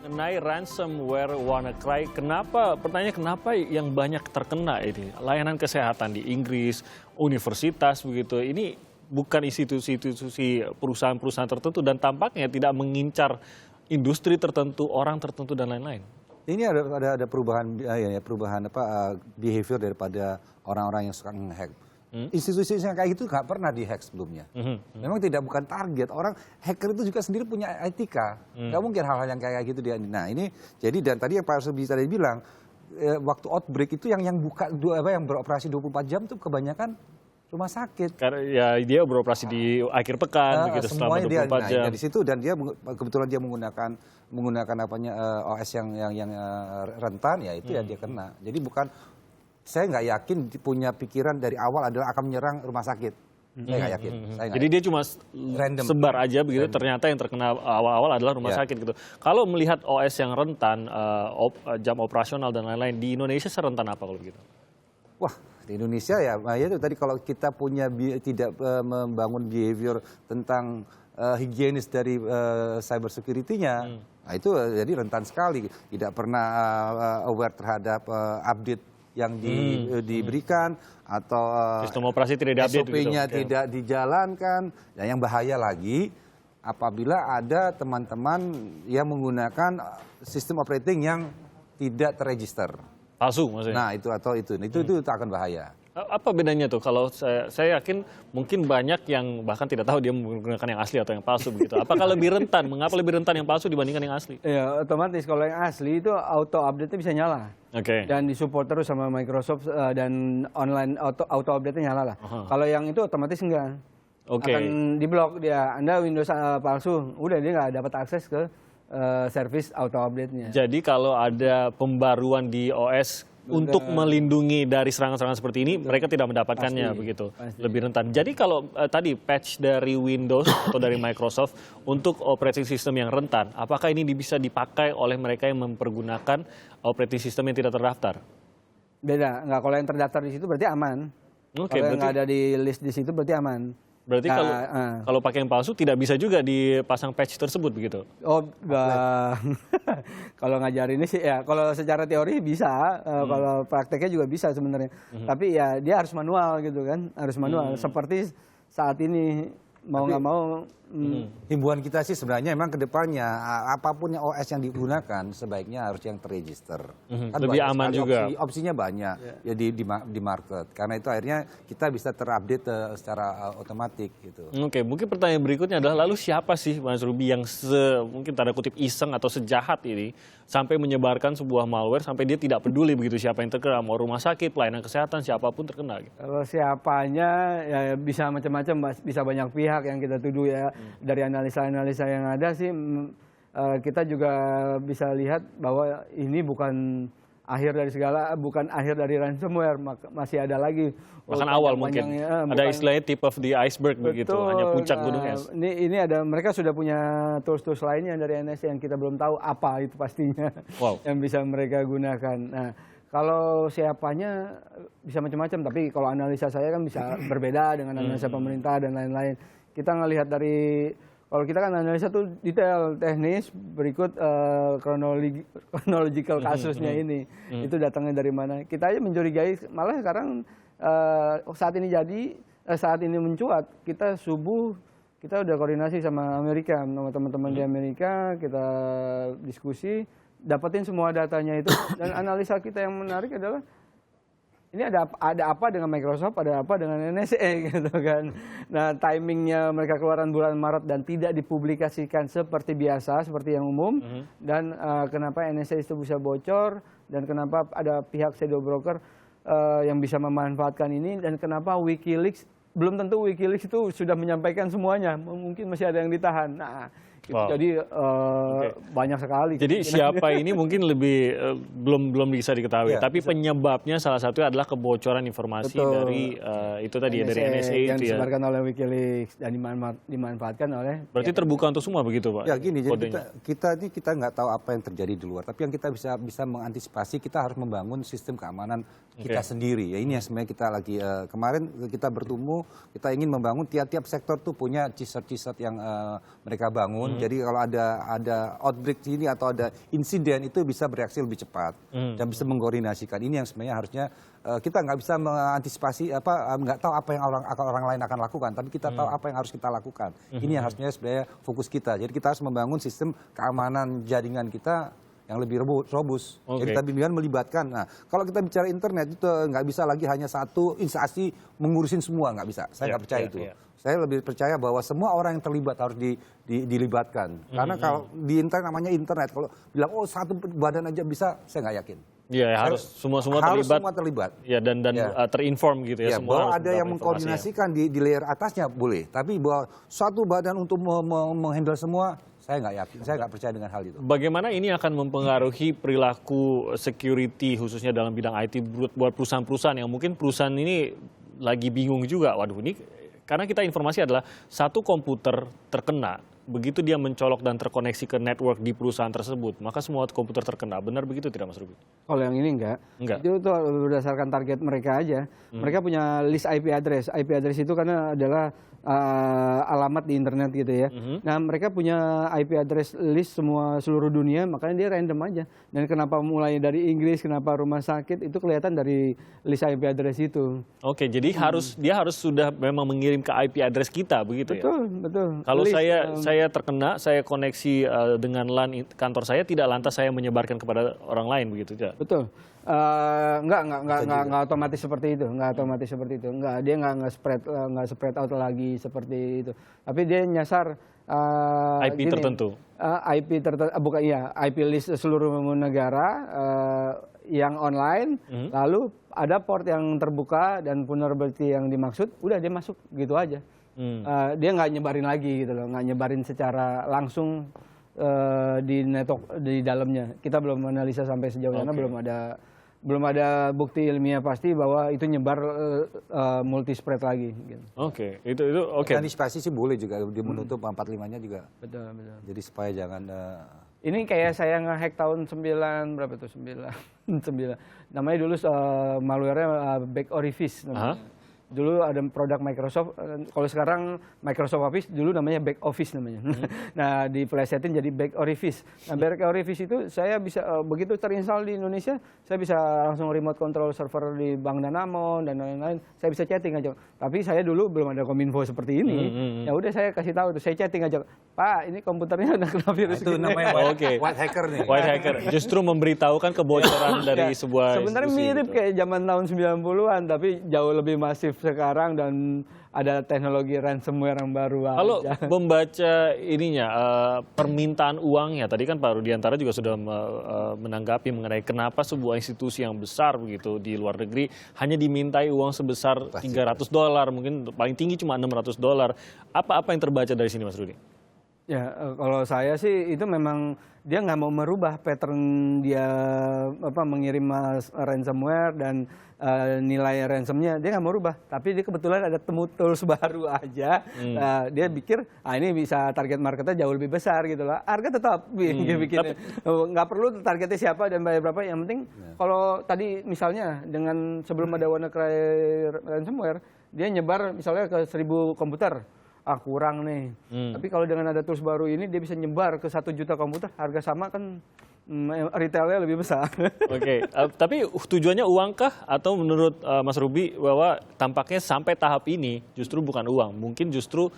Mengenai ransomware WannaCry, pertanyaannya kenapa yang banyak terkena ini? Layanan kesehatan di Inggris, universitas begitu, ini bukan institusi perusahaan-perusahaan tertentu dan tampaknya tidak mengincar industri tertentu, orang tertentu dan lain-lain. Ini ada perubahan behavior daripada orang-orang yang suka nge-hack. Institusi yang kayak gitu nggak pernah dihack sebelumnya. Memang bukan target. Orang hacker itu juga sendiri punya etika. Nggak mungkin hal-hal yang kayak gitu dia. Nah ini jadi dan tadi yang Pak Arsubi tadi bilang waktu outbreak itu yang beroperasi 24 jam tuh kebanyakan rumah sakit. Karena ya dia beroperasi di akhir pekan begitu selama 24 jam. Di situ dan dia kebetulan dia menggunakan OS yang rentan ya itu ya dia kena. Jadi saya nggak yakin punya pikiran dari awal adalah akan menyerang rumah sakit. Saya nggak yakin. Jadi dia cuma random sebar aja begitu. Ternyata yang terkena awal-awal adalah rumah sakit gitu. Kalau melihat OS yang rentan, jam operasional dan lain-lain di Indonesia serentan apa kalau begitu? Wah di Indonesia ya itu tadi kalau kita tidak membangun behavior tentang higienis dari cyber security-nya, nah itu jadi rentan sekali. Tidak pernah aware terhadap update yang diberikan atau sistem operasi tidak diupdate, SOP-nya tidak dijalankan. Dan yang bahaya lagi apabila ada teman-teman yang menggunakan sistem operating yang tidak terregister. Palsu maksudnya? Nah itu akan bahaya. Apa bedanya tuh? Kalau saya yakin mungkin banyak yang bahkan tidak tahu dia menggunakan yang asli atau yang palsu begitu. Apakah lebih rentan? Mengapa lebih rentan yang palsu dibandingkan yang asli? Ya otomatis kalau yang asli itu auto update-nya bisa nyala. Dan disupport terus sama Microsoft dan online auto update-nya nyala lah. Kalau yang itu otomatis enggak. Akan diblok dia. Anda Windows palsu, udah dia nggak dapat akses ke service auto update-nya. Jadi kalau ada pembaruan di OS untuk melindungi dari serangan-serangan seperti ini, mereka tidak mendapatkannya begitu. Lebih rentan. Jadi kalau tadi patch dari Windows atau dari Microsoft untuk operating system yang rentan, apakah ini bisa dipakai oleh mereka yang mempergunakan operating system yang tidak terdaftar? Beda, nggak. Kalau yang terdaftar di situ berarti aman. Kalau yang nggak ada di list di situ berarti aman. Berarti kalau pakai yang palsu tidak bisa juga dipasang patch tersebut begitu? Oh, enggak. Kalau ngajarinnya sih ya, kalau secara teori bisa, kalau prakteknya juga bisa sebenarnya. Tapi ya dia harus manual gitu kan, harus manual. Seperti saat ini mau nggak mau. Himbauan kita sih sebenarnya memang ke depannya apapun yang OS yang digunakan sebaiknya harus yang terregister. Kan lebih aman juga. Opsinya banyak ya di market. Karena itu akhirnya kita bisa terupdate secara otomatis gitu. Mungkin pertanyaan berikutnya adalah lalu siapa sih Mas Ruby yang mungkin tanda kutip iseng atau sejahat ini sampai menyebarkan sebuah malware sampai dia tidak peduli begitu siapa yang terkena, mau rumah sakit, pelayanan kesehatan, siapapun terkena gitu. Kalau siapanya ya bisa macam-macam, bisa banyak pihak yang kita tuduh ya. Dari analisa-analisa yang ada sih kita juga bisa lihat bahwa ini bukan akhir dari ransomware, masih ada lagi. Bahkan awal mungkin ada istilahnya tip of the iceberg begitu, hanya puncak gunung es. Ini mereka sudah punya tools-tools lainnya dari NSA yang kita belum tahu apa itu pastinya yang bisa mereka gunakan. Nah, kalau siapanya bisa macam-macam, tapi kalau analisa saya kan bisa berbeda dengan analisa pemerintah dan lain-lain. Kita ngelihat kalau kita kan analisa tuh detail teknis, berikut chronological kasusnya ini, itu datangnya dari mana. Kita aja mencurigai, malah sekarang saat ini mencuat, kita udah koordinasi sama Amerika, sama teman-teman di Amerika, kita diskusi, dapetin semua datanya itu, dan analisa kita yang menarik adalah, ini ada apa dengan Microsoft, ada apa dengan NSA gitu kan. Nah timingnya mereka keluaran bulan Maret dan tidak dipublikasikan seperti biasa, seperti yang umum. Dan kenapa NSA itu bisa bocor, dan kenapa ada pihak shadow broker yang bisa memanfaatkan ini, dan kenapa WikiLeaks, belum tentu WikiLeaks itu sudah menyampaikan semuanya, mungkin masih ada yang ditahan. Nah, jadi banyak sekali. Jadi siapa ini mungkin belum bisa diketahui. Tapi penyebabnya salah satu adalah kebocoran informasi dari itu tadi dari NSA yang itu disebarkan oleh WikiLeaks dan dimanfaatkan oleh. Berarti terbuka untuk semua begitu Pak? Ya gini, jadi kita nggak tahu apa yang terjadi di luar. Tapi yang kita bisa mengantisipasi, kita harus membangun sistem keamanan kita sendiri. Ya ini yang sebenarnya kita lagi kemarin kita bertumbuh, kita ingin membangun tiap-tiap sektor tuh punya CISOT yang mereka bangun. Jadi kalau ada outbreak ini atau ada insiden itu bisa bereaksi lebih cepat dan bisa mengkoordinasikan. Ini yang sebenarnya harusnya kita nggak bisa mengantisipasi nggak tahu apa yang orang lain akan lakukan, tapi kita tahu apa yang harus kita lakukan. Ini yang harusnya sebenarnya fokus kita. Jadi kita harus membangun sistem keamanan jaringan kita yang lebih robust. Jadi kita melibatkan. Nah, kalau kita bicara internet itu nggak bisa lagi hanya satu instansi mengurusin semua, nggak bisa. Saya nggak percaya itu. Saya lebih percaya bahwa semua orang yang terlibat harus dilibatkan. Karena kalau di internet namanya internet, kalau bilang satu badan aja bisa, saya nggak yakin. Iya, harus semua terlibat. Ya, dan terinform gitu ya. Semua bahwa ada yang mengkoordinasikan di layer atasnya boleh, tapi bahwa satu badan untuk menghandle semua, saya nggak yakin, saya nggak percaya dengan hal itu. Bagaimana ini akan mempengaruhi perilaku security khususnya dalam bidang IT buat perusahaan-perusahaan yang mungkin perusahaan ini lagi bingung juga. Waduh, ini karena kita informasi adalah satu komputer terkena, begitu dia mencolok dan terkoneksi ke network di perusahaan tersebut, maka semua komputer terkena. Benar begitu tidak, Mas Ruby? Kalau yang ini enggak. Itu berdasarkan target mereka aja. Mereka punya list IP address. IP address itu karena adalah alamat di internet gitu ya. Nah, mereka punya IP address list seluruh dunia, makanya dia random aja. Dan kenapa mulai dari Inggris, kenapa rumah sakit, itu kelihatan dari list IP address itu. Oke, jadi dia harus sudah memang mengirim ke IP address kita begitu ya? Betul. Kalau saya terkena, saya koneksi dengan LAN kantor saya, tidak lantas saya menyebarkan kepada orang lain begitu ya? Betul. Nggak otomatis seperti itu, dia nggak spread out lagi seperti itu, tapi dia nyasar IP tertentu. Bukan, iya, IP list seluruh negara yang online, lalu ada port yang terbuka dan vulnerability yang dimaksud, udah dia masuk gitu aja. Dia nggak nyebarin lagi gitu loh, nggak nyebarin secara langsung di network di dalamnya. Kita belum analisa sampai sejauh mana, belum ada bukti ilmiah pasti bahwa itu nyebar multi spread lagi. Gitu. Oke. Antisipasi sih boleh juga, dia menutup 45-nya juga. Betul. Jadi supaya jangan. Ini kayak saya nge-hack tahun 9 berapa tuh 9. Namanya dulu malware-nya Back Orifice namanya. Dulu ada produk Microsoft, kalau sekarang Microsoft Office, dulu namanya Back Office namanya. Nah, diplesetin jadi Back Orifice. Nah, Back Orifice itu saya bisa, begitu terinstall di Indonesia, saya bisa langsung remote control server di Bank Danamon dan lain-lain. Saya bisa chatting aja. Tapi saya dulu belum ada kominfo seperti ini. Ya udah saya kasih tahu tuh, saya chatting aja. Pak, ini komputernya udah kena virus itu namanya white hacker nih. White hacker. Justru memberitahukan kebocoran dari sebuah sebenarnya institusi. mirip kayak zaman tahun 90-an, tapi jauh lebih masif sekarang dan ada teknologi ransomware yang baru aja. Kalau membaca ininya permintaan uangnya, tadi kan Pak Rudiantara juga sudah menanggapi mengenai kenapa sebuah institusi yang besar begitu di luar negeri hanya dimintai uang sebesar $300, mungkin paling tinggi cuma $600. Apa yang terbaca dari sini, Mas Rudi? Ya, kalau saya sih itu memang dia nggak mau merubah pattern dia mengirim ransomware dan nilai ransomnya dia nggak mau rubah, tapi dia kebetulan ada tools baru aja. Dia pikir ini bisa target marketnya jauh lebih besar gitu lah. Harga tetap bikinnya nggak perlu targetnya siapa dan bayar berapa. Yang penting kalau tadi misalnya dengan sebelum ada WannaCry ransomware, dia nyebar misalnya ke 1.000 komputer. Kurang nih. Tapi kalau dengan ada tools baru ini dia bisa nyebar ke 1 juta komputer, harga sama kan retailnya lebih besar. Oke, tapi tujuannya uangkah atau menurut Mas Ruby bahwa tampaknya sampai tahap ini justru bukan uang, mungkin justru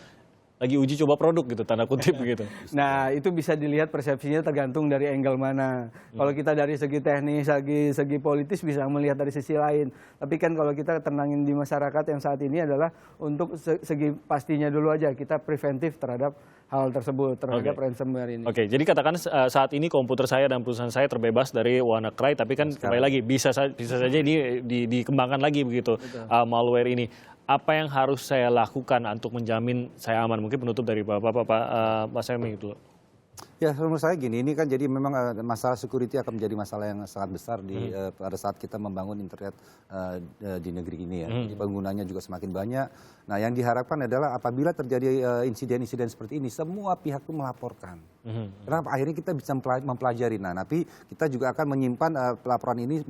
lagi uji coba produk gitu, tanda kutip gitu. Nah, itu bisa dilihat persepsinya tergantung dari angle mana. Kalau kita dari segi teknis, segi politis bisa melihat dari sisi lain. Tapi kan kalau kita tenangin di masyarakat yang saat ini adalah untuk segi pastinya dulu aja, kita preventif terhadap hal tersebut, terhadap ransomware ini. Oke, jadi katakan saat ini komputer saya dan perusahaan saya terbebas dari WannaCry, tapi kan kembali lagi bisa saja ini dikembangkan lagi begitu malware ini. Apa yang harus saya lakukan untuk menjamin saya aman? Mungkin penutup dari Bapak Pak Semi itu. Ya, menurut saya gini, ini kan jadi memang masalah security akan menjadi masalah yang sangat besar pada saat kita membangun internet di negeri ini ya. Jadi penggunanya juga semakin banyak. Nah, yang diharapkan adalah apabila terjadi insiden-insiden seperti ini, semua pihak itu melaporkan. Kenapa? Akhirnya kita bisa mempelajari. Nah, tapi kita juga akan menyimpan pelaporan ini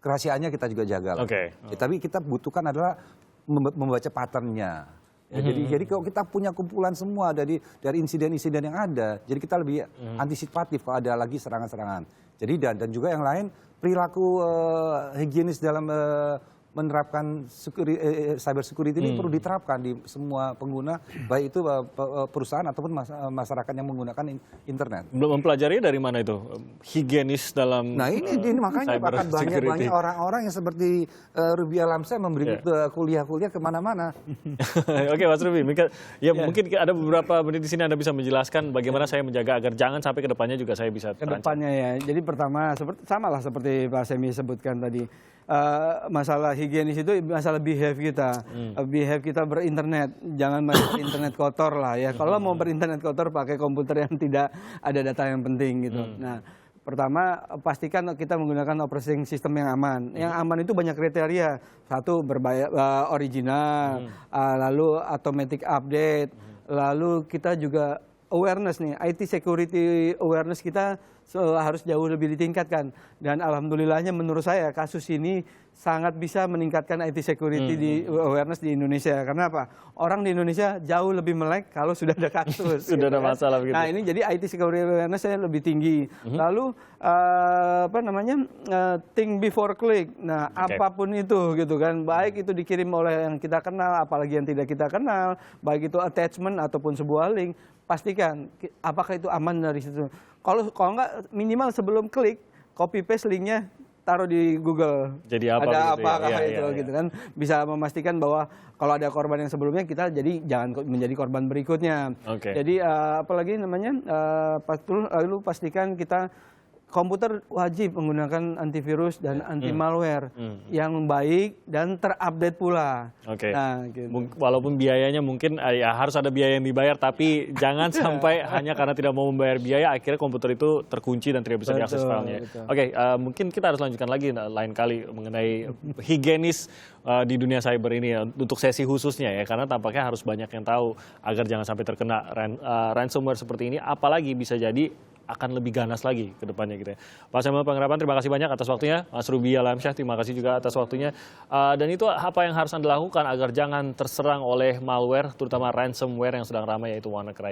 kerahasiaannya kita juga jaga. Tapi kita butuhkan adalah membaca patternnya. Ya, jadi kalau kita punya kumpulan semua dari insiden-insiden yang ada, jadi kita lebih antisipatif kalau ada lagi serangan-serangan. Jadi dan juga yang lain perilaku higienis dalam menerapkan cyber security ini perlu diterapkan di semua pengguna, baik itu perusahaan ataupun masyarakat yang menggunakan internet. Belum mempelajari dari mana itu higienis dalam. Nah ini makanya akan banyak orang-orang yang seperti Ruby Alamsyah memberi kuliah-kuliah kemana-mana. Oke Mas Ruby, mungkin ada beberapa menit di sini Anda bisa menjelaskan bagaimana saya menjaga agar jangan sampai ke depannya juga saya bisa terancam. Kedepannya ya, jadi pertama samalah seperti Pak Semi sebutkan tadi. Masalah higienis itu masalah behave kita, behave kita berinternet, jangan main internet kotor lah ya. Kalau mau berinternet kotor pakai komputer yang tidak ada data yang penting gitu. Nah, pertama pastikan kita menggunakan operating system yang aman. Yang aman itu banyak kriteria. Satu original, lalu automatic update, lalu kita juga awareness nih, IT security awareness kita harus jauh lebih ditingkatkan. Dan alhamdulillahnya menurut saya kasus ini sangat bisa meningkatkan IT security di awareness di Indonesia. Karena apa? Orang di Indonesia jauh lebih melek kalau sudah ada kasus. Sudah ada masalah begitu. Nah ini jadi IT security awareness saya lebih tinggi. Lalu think before click. Nah apapun itu gitu kan, baik itu dikirim oleh yang kita kenal, apalagi yang tidak kita kenal, baik itu attachment ataupun sebuah link, pastikan apakah itu aman dari situ. Kalau enggak minimal sebelum klik, copy paste linknya taruh di Google. Jadi apa ada gitu apakah ya? itu gitu kan, bisa memastikan bahwa kalau ada korban yang sebelumnya kita jadi jangan menjadi korban berikutnya. Jadi apalagi namanya lalu pastikan kita komputer wajib menggunakan antivirus dan anti malware yang baik dan terupdate pula. Nah, gitu. Walaupun biayanya mungkin ya harus ada biaya yang dibayar, tapi jangan sampai hanya karena tidak mau membayar biaya akhirnya komputer itu terkunci dan tidak bisa diakses filenya. Mungkin kita harus lanjutkan lagi lain kali mengenai higienis di dunia cyber ini ya, untuk sesi khususnya ya, karena tampaknya harus banyak yang tahu agar jangan sampai terkena ransomware seperti ini, apalagi bisa jadi akan lebih ganas lagi ke depannya gitu ya. Pak Samuel Panggerapan, terima kasih banyak atas waktunya. Mas Ruby Alamsyah, terima kasih juga atas waktunya. Dan itu apa yang harus Anda lakukan agar jangan terserang oleh malware, terutama ransomware yang sedang ramai yaitu WannaCry.